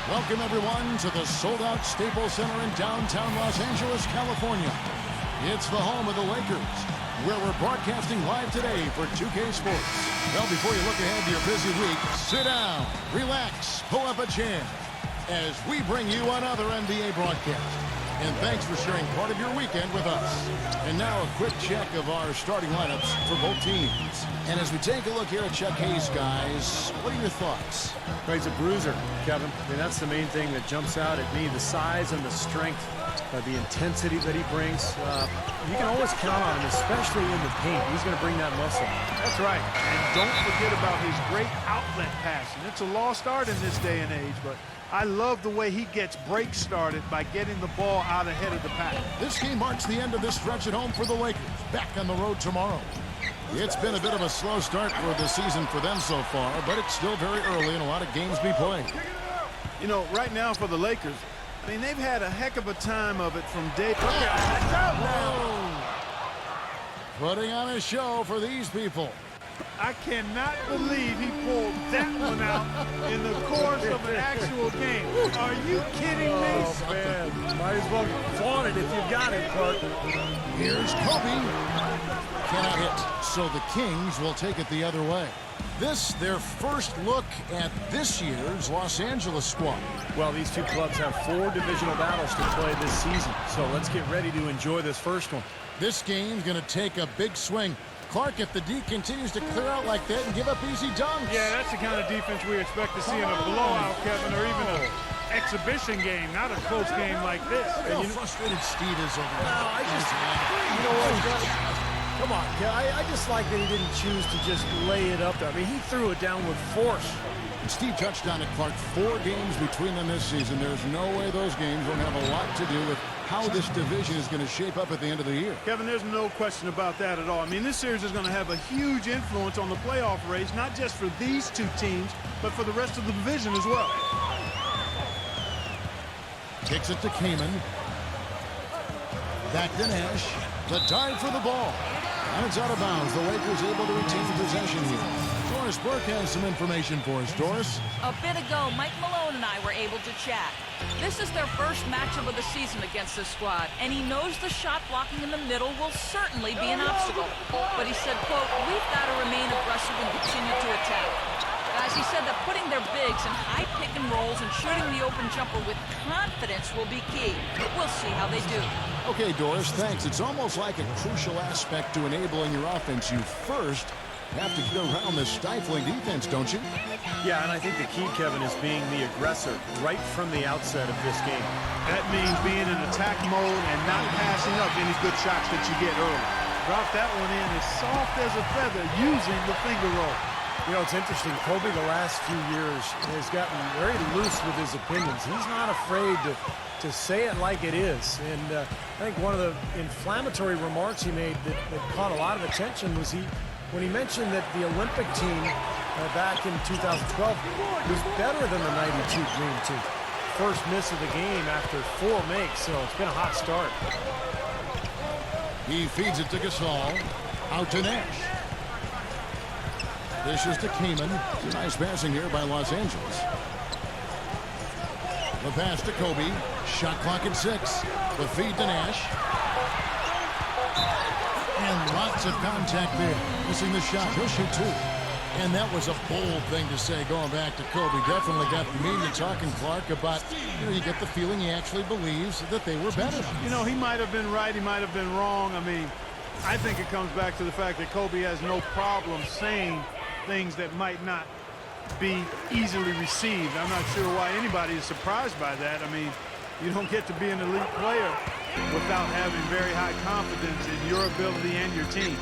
Welcome, everyone, to the sold-out Staples Center in downtown Los Angeles, California. It's the home of the Lakers, where we're broadcasting live today for 2K Sports. Well, before you look ahead to your busy week, sit down, relax, pull up a chair, as we bring you another NBA broadcast. And thanks for sharing part of your weekend with us. And now a quick check of our starting lineups for both teams. And as we take a look here at Chuck Hayes, guys, what are your thoughts? Well, he's a bruiser, Kevin. I mean, that's the main thing that jumps out at me, the size and the strength, the intensity that he brings. You can always count on him, especially in the paint. He's going to bring that muscle. That's right. And don't forget about his great outlet passing. It's a lost art in this day and age, but I love the way he gets breaks started by getting the ball out ahead of the pack. This game marks the end of this stretch at home for the Lakers. Back on the road tomorrow. It's been a bit of a slow start for the season for them so far, but it's still very early and a lot of games be played. You know, right now for the Lakers, I mean, they've had a heck of a time of it from day to day. Putting on a show for these people. I cannot believe he pulled that one out in the course of an actual game. Are you kidding me? Oh, man. Might as well flaunt it if you've got it, Clark. Here's Kobe. Cannot hit, so the Kings will take it the other way. This, their first look at this year's Los Angeles squad. Well, these two clubs have 4 divisional battles to play this season, so let's get ready to enjoy this first one. This game's going to take a big swing. Clark, if the D continues to clear out like that and give up easy dunks. Yeah, that's the kind of defense we expect to see in a blowout, Kevin, or even an exhibition game, not a close game like this. How frustrated Steve is over there. No, you know what? Come on, I just like that he didn't choose to just lay it up there. I mean, he threw it down with force. Steve touched on it, Clark. 4 games between them this season. There's no way those games won't have a lot to do with how this division is going to shape up at the end of the year. Kevin, there's no question about that at all. I mean, this series is going to have a huge influence on the playoff race, not just for these 2 teams, but for the rest of the division as well. Kicks it to Kaman. Back to Nash. The dive for the ball. And it's out of bounds. The Lakers able to retain possession here. Doris Burke has some information for us. Doris? A bit ago, Mike Malone and I were able to chat. This is their first matchup of the season against this squad, and he knows the shot blocking in the middle will certainly be an obstacle. But he said, quote, we've got to remain aggressive and continue to attack. Guys, he said that putting their bigs in high pick and rolls and shooting the open jumper with confidence will be key. We'll see how they do. Okay, Doris, thanks. It's almost like a crucial aspect to enabling your offense. You first have to get around the stifling defense, don't you? Yeah, and I think the key, Kevin, is being the aggressor right from the outset of this game. That means being in attack mode and not passing up any good shots that you get early. Drop that one in as soft as a feather using the finger roll. You know, it's interesting. Kobe, the last few years, has gotten very loose with his opinions. He's not afraid to say it like it is. And I think one of the inflammatory remarks he made that caught a lot of attention was when he mentioned that the Olympic team back in 2012 was better than the 92 Dream Team. First miss of the game after 4 makes, so it's been a hot start. He feeds it to Gasol. Out to Nash. This is to Kaman. Nice passing here by Los Angeles. The pass to Kobe. Shot clock at 6. The feed to Nash. And lots of contact there. Missing the shot. He'll shoot 2. And that was a bold thing to say going back to Kobe. Definitely got the media talking, Clark, about, you get the feeling he actually believes that they were better. You know, he might have been right. He might have been wrong. I mean, I think it comes back to the fact that Kobe has no problem saying things that might not be easily received. I'm not sure why anybody is surprised by that. I mean, you don't get to be an elite player without having very high confidence in your ability and your team.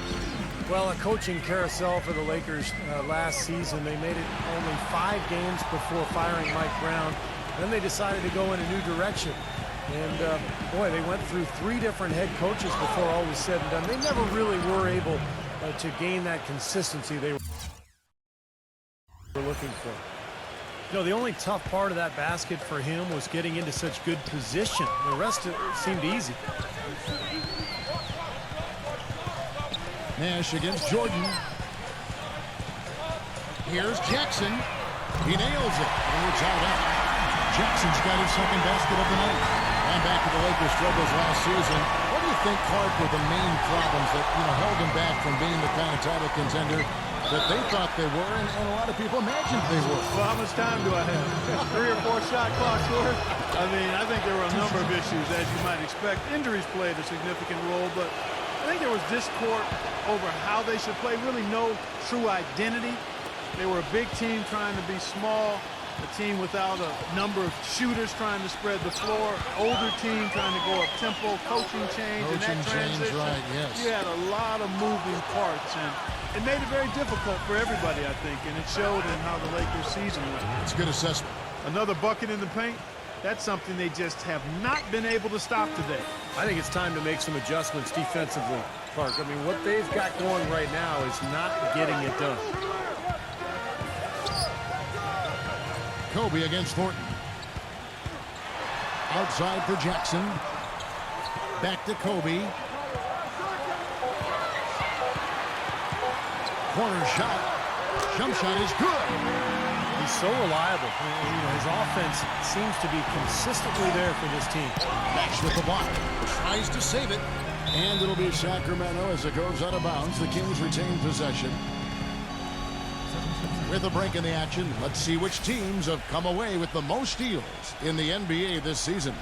Well, a coaching carousel for the Lakers last season. They made it only 5 games before firing Mike Brown. Then they decided to go in a new direction. And, boy, they went through 3 different head coaches before all was said and done. They never really were able to gain that consistency they were looking for. You know, the only tough part of that basket for him was getting into such good position. The rest of it seemed easy. Nash against Jordan. Here's Jackson. He nails it. And it's out. Jackson's got his second basket of the night. And back to the Lakers' struggles last season. What do you think, Clark, were the main problems that held them back from being the kind of title contender that they thought they were, and a lot of people imagined they were? Well, how much time do I have? 3 or 4 shot clocks worth? I mean, I think there were a number of issues, as you might expect. Injuries played a significant role, but I think there was discord over how they should play, really no true identity. They were a big team trying to be small, a team without a number of shooters trying to spread the floor, older team trying to go up tempo, coaching change, and that transition. Right, yes. You had a lot of moving parts, and it made it very difficult for everybody, I think, and it showed in how the Lakers' season went. It's a good assessment. Another bucket in the paint, that's something they just have not been able to stop today. I think it's time to make some adjustments defensively, Clark. I mean, what they've got going right now is not getting it done. Kobe against Thornton. Outside for Jackson. Back to Kobe. Corner shot. Jump shot is good. He's so reliable. His offense seems to be consistently there for this team. Nash with the block. Tries to save it. And it'll be Sacramento as it goes out of bounds. The Kings retain possession. With a break in the action, let's see which teams have come away with the most steals in the NBA this season.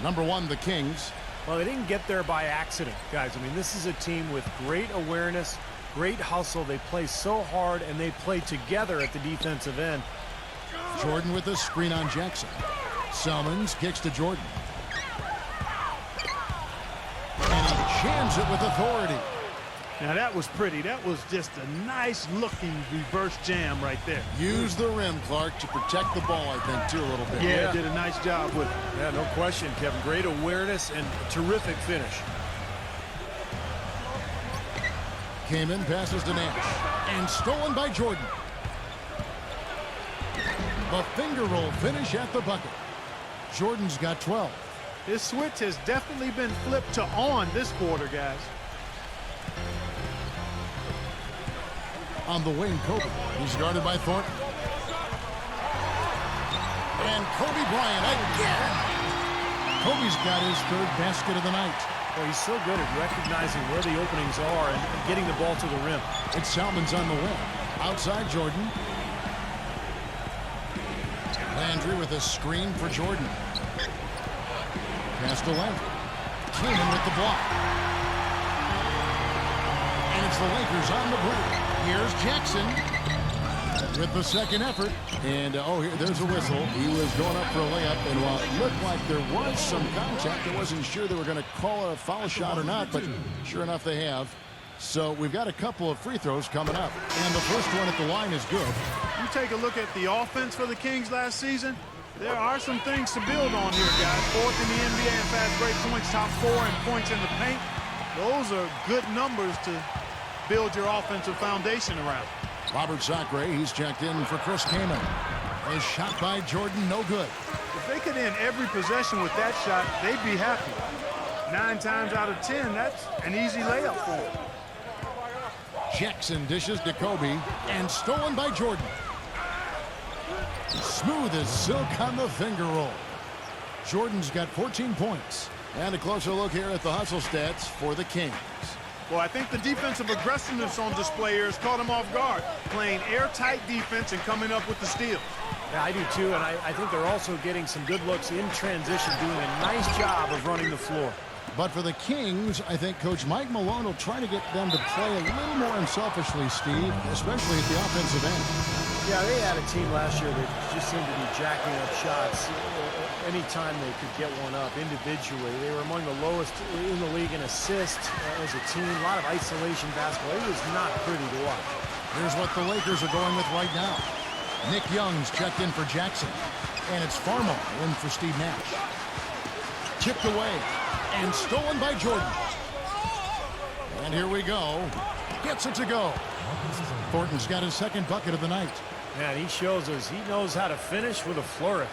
Number 1, the Kings. Well, they didn't get there by accident, guys. I mean, this is a team with great awareness, great hustle. They play so hard, and they play together at the defensive end. Jordan with a screen on Jackson. Selmans kicks to Jordan. And he jams it with authority. Now, that was pretty. That was just a nice-looking reverse jam right there. Use the rim, Clark, to protect the ball, I think, too, a little bit. Yeah, did a nice job with it. Yeah, no question, Kevin. Great awareness and terrific finish. Kaman passes to Nash. And stolen by Jordan. The finger roll finish at the bucket. Jordan's got 12. This switch has definitely been flipped to on this quarter, guys. On the wing, Kobe. He's guarded by Thornton. And Kobe Bryant again. Kobe's got his 3rd basket of the night. Well, he's so good at recognizing where the openings are and getting the ball to the rim. It's Salmons on the wing. Outside Jordan. Landry with a screen for Jordan. Pass to Landry. Kaman with the block. And it's the Lakers on the break. Here's Jackson with the second effort. And, there's a whistle. He was going up for a layup. And while it looked like there was some contact, I wasn't sure they were going to call a foul shot or not. But sure enough, they have. So we've got a couple of free throws coming up. And the first one at the line is good. You take a look at the offense for the Kings last season. There are some things to build on here, guys. 4th in the NBA in fast break points, top 4 in points in the paint. Those are good numbers to build your offensive foundation around. Robert Sacre, he's checked in for Chris Kaman. A shot by Jordan, no good. If they could end every possession with that shot, they'd be happy. 9 times out of 10, that's an easy layup for them. Jackson dishes to Kobe, and stolen by Jordan. Smooth as silk on the finger roll. Jordan's got 14 points. And a closer look here at the hustle stats for the Kings. Well, I think the defensive aggressiveness on display here has caught him off guard, playing airtight defense and coming up with the steal. Yeah, I do too, and I think they're also getting some good looks in transition, doing a nice job of running the floor. But for the Kings, I think Coach Mike Malone will try to get them to play a little more unselfishly, Steve, especially at the offensive end. Yeah, they had a team last year that just seemed to be jacking up shots anytime they could get one up individually. They were among the lowest in the league in assists as a team. A lot of isolation basketball. It was not pretty to watch. Here's what the Lakers are going with right now. Nick Young's checked in for Jackson. And it's Farmo in for Steve Nash. Chipped away. And stolen by Jordan. And here we go. Gets it to go. Thornton's got his second bucket of the night. Man, he shows us he knows how to finish with a flourish.